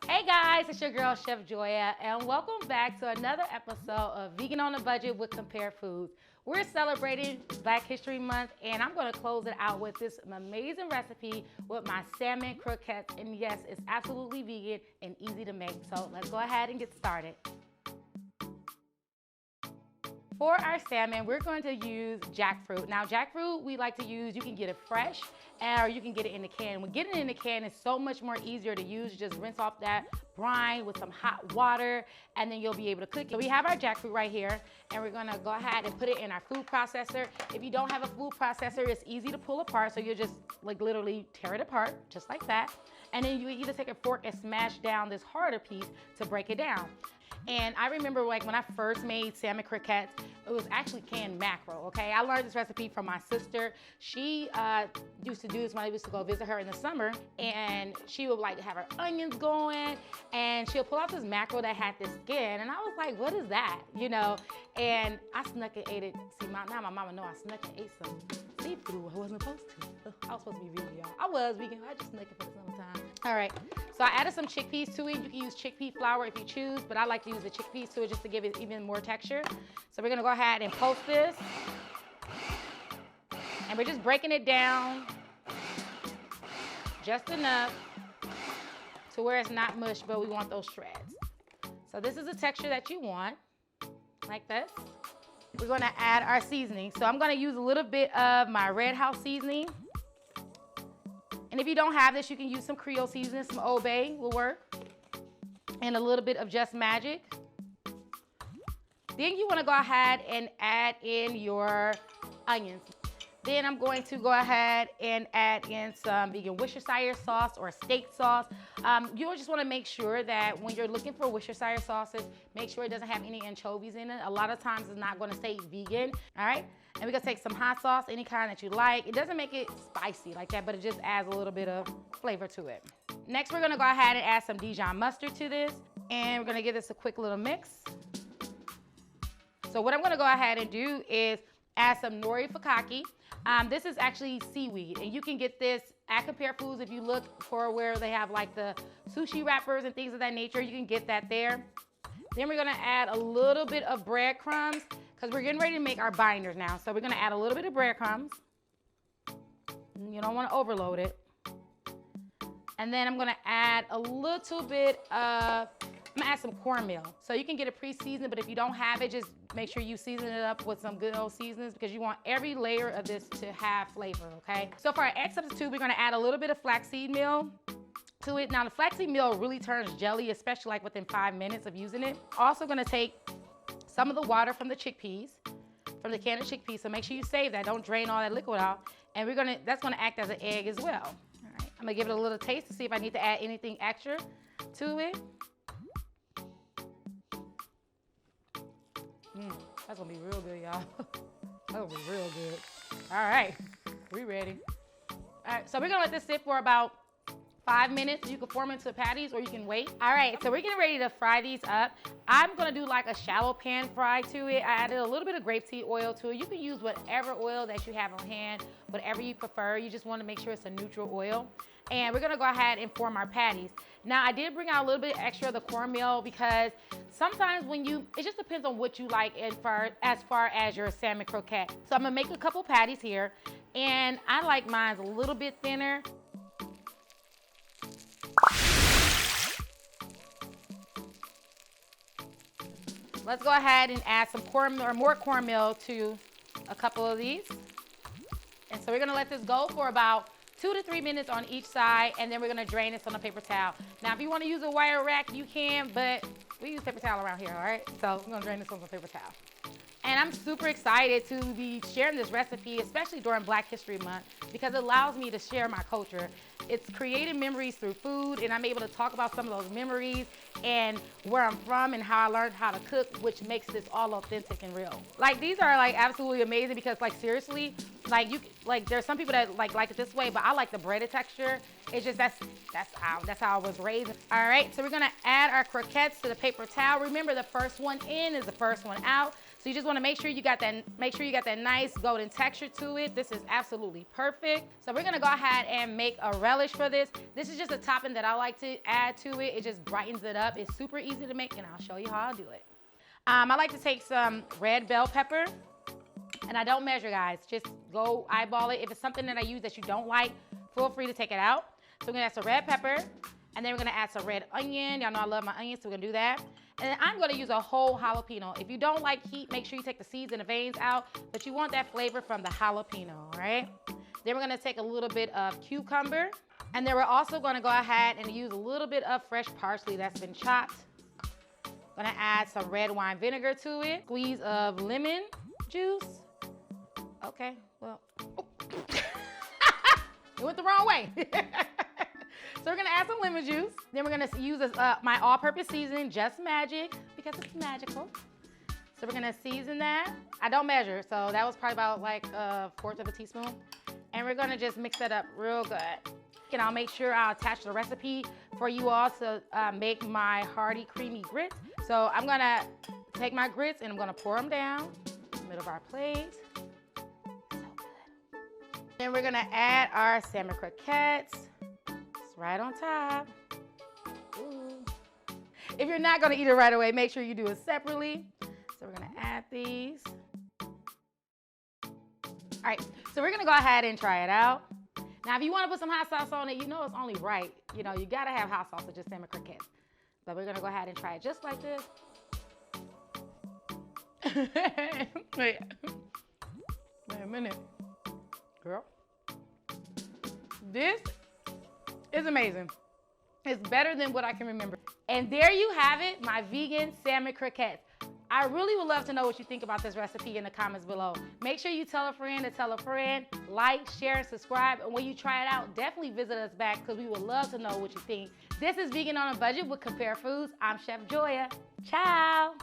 Hey guys, it's your girl Chef Joya, and welcome back to another episode of Vegan on a Budget with Compare Foods. We're celebrating Black History Month, and I'm going to close it out with this amazing recipe with my salmon croquettes. And yes, it's absolutely vegan and easy to make. So let's go ahead and get started. For our salmon, we're going to use jackfruit. Now, jackfruit we like to use, you can get it fresh or you can get it in the can. When getting it in the can is so much more easier to use. Just rinse off that brine with some hot water and then you'll be able to cook it. So we have our jackfruit right here and we're gonna go ahead and put it in our food processor. If you don't have a food processor, it's easy to pull apart. So you just like literally tear it apart just like that. And then you either take a fork and smash down this harder piece to break it down. And I remember like when I first made salmon croquettes, it was actually canned mackerel, okay? I learned this recipe from my sister. She used to do this when I used to go visit her in the summer, and she would like have her onions going, and she'll pull out this mackerel that had this skin, and I was like, what is that, you know? And I snuck and ate it. See, now my mama know I snuck and ate some seafood I wasn't supposed to. I was supposed to be vegan, y'all. I was vegan, I just snuck it for the summertime. All right, so I added some chickpeas to it. You can use chickpea flour if you choose, but I like to use the chickpeas to it just to give it even more texture. So we're gonna go ahead and poach this. And we're just breaking it down just enough to where it's not mush, but we want those shreds. So this is the texture that you want, like this. We're gonna add our seasoning. So I'm gonna use a little bit of my Red House seasoning. And if you don't have this, you can use some Creole seasoning, some Old Bay will work. And a little bit of Just Magic. Then you wanna go ahead and add in your onions. Then I'm going to go ahead and add in some vegan Worcestershire sauce or steak sauce. You just wanna make sure that when you're looking for Worcestershire sauces, make sure it doesn't have any anchovies in it. A lot of times it's not gonna say vegan, all right? And we're gonna take some hot sauce, any kind that you like. It doesn't make it spicy like that, but it just adds a little bit of flavor to it. Next, we're gonna go ahead and add some Dijon mustard to this, and we're gonna give this a quick little mix. So what I'm gonna go ahead and do is add some nori fukake. This is actually seaweed, and you can get this at Compare Foods. If you look for where they have like the sushi wrappers and things of that nature, you can get that there. Then we're gonna add a little bit of breadcrumbs because we're getting ready to make our binders now. So we're gonna add a little bit of breadcrumbs. You don't wanna overload it. And then I'm gonna add a little bit of, I'm gonna add some cornmeal. So you can get it pre-seasoned, but if you don't have it, just make sure you season it up with some good old seasonings because you want every layer of this to have flavor, okay? So for our egg substitute, we're gonna add a little bit of flaxseed meal to it. Now the flaxseed meal really turns jelly, especially like within 5 minutes of using it. Also gonna take some of the water from the chickpeas, from the can of chickpeas, so make sure you save that. Don't drain all that liquid out. And that's gonna act as an egg as well. All right, I'm gonna give it a little taste to see if I need to add anything extra to it. That's gonna be real good, y'all. That's gonna be real good. All right, we ready. All right, so we're gonna let this sit for about 5 minutes. You can form into patties or you can wait. All right, so we're getting ready to fry these up. I'm gonna do like a shallow pan fry to it. I added a little bit of grapeseed oil to it. You can use whatever oil that you have on hand, whatever you prefer. You just wanna make sure it's a neutral oil. And we're gonna go ahead and form our patties. Now I did bring out a little bit extra of the cornmeal because sometimes it just depends on what you like as far as your salmon croquette. So I'm gonna make a couple patties here, and I like mine a little bit thinner. Let's go ahead and add some cornmeal or more cornmeal to a couple of these. And so we're gonna let this go for about 2 to 3 minutes on each side, and then we're gonna drain this on a paper towel. Now, if you wanna use a wire rack, you can, but we use paper towel around here, all right? So we're gonna drain this on some paper towel. And I'm super excited to be sharing this recipe, especially during Black History Month, because it allows me to share my culture. It's creating memories through food, and I'm able to talk about some of those memories and where I'm from and how I learned how to cook, which makes this all authentic and real. Like, these are like absolutely amazing because like seriously, like there's some people that like it this way, but I like the breaded texture. It's just that's how I was raised. All right, so we're gonna add our croquettes to the paper towel. Remember, the first one in is the first one out. So you just wanna make sure you got that nice golden texture to it. This is absolutely perfect. So we're gonna go ahead and make a relish for this. This is just a topping that I like to add to it. It just brightens it up. It's super easy to make, and I'll show you how I'll do it. I like to take some red bell pepper, and I don't measure, guys. Just go eyeball it. If it's something that I use that you don't like, feel free to take it out. So we're gonna add some red pepper, and then we're gonna add some red onion. Y'all know I love my onions, so we're gonna do that. And then I'm gonna use a whole jalapeno. If you don't like heat, make sure you take the seeds and the veins out, but you want that flavor from the jalapeno, all right? Then we're gonna take a little bit of cucumber, and then we're also gonna go ahead and use a little bit of fresh parsley that's been chopped. Gonna add some red wine vinegar to it, squeeze of lemon juice. Okay, well, oh. It went the wrong way. So we're gonna add some lemon juice. Then we're gonna use my all-purpose seasoning, Just Magic, because it's magical. So we're gonna season that. I don't measure, so that was probably about like 1/4 of a teaspoon. And we're gonna just mix that up real good. And I'll make sure I'll attach the recipe for you all to make my hearty, creamy grits. So I'm gonna take my grits and I'm gonna pour them down in the middle of our plate. So good. Then we're gonna add our salmon croquettes. It's right on top. Ooh. If you're not gonna eat it right away, make sure you do it separately. So we're gonna add these. All right, so we're gonna go ahead and try it out. Now, if you wanna put some hot sauce on it, you know it's only right. You know, you gotta have hot sauce with just salmon croquettes. But we're gonna go ahead and try it just like this. Wait a minute, girl. This is amazing. It's better than what I can remember. And there you have it, my vegan salmon croquettes. I really would love to know what you think about this recipe in the comments below. Make sure you tell a friend to tell a friend, like, share, and subscribe. And when you try it out, definitely visit us back because we would love to know what you think. This is Vegan on a Budget with Compare Foods. I'm Chef Joya. Ciao.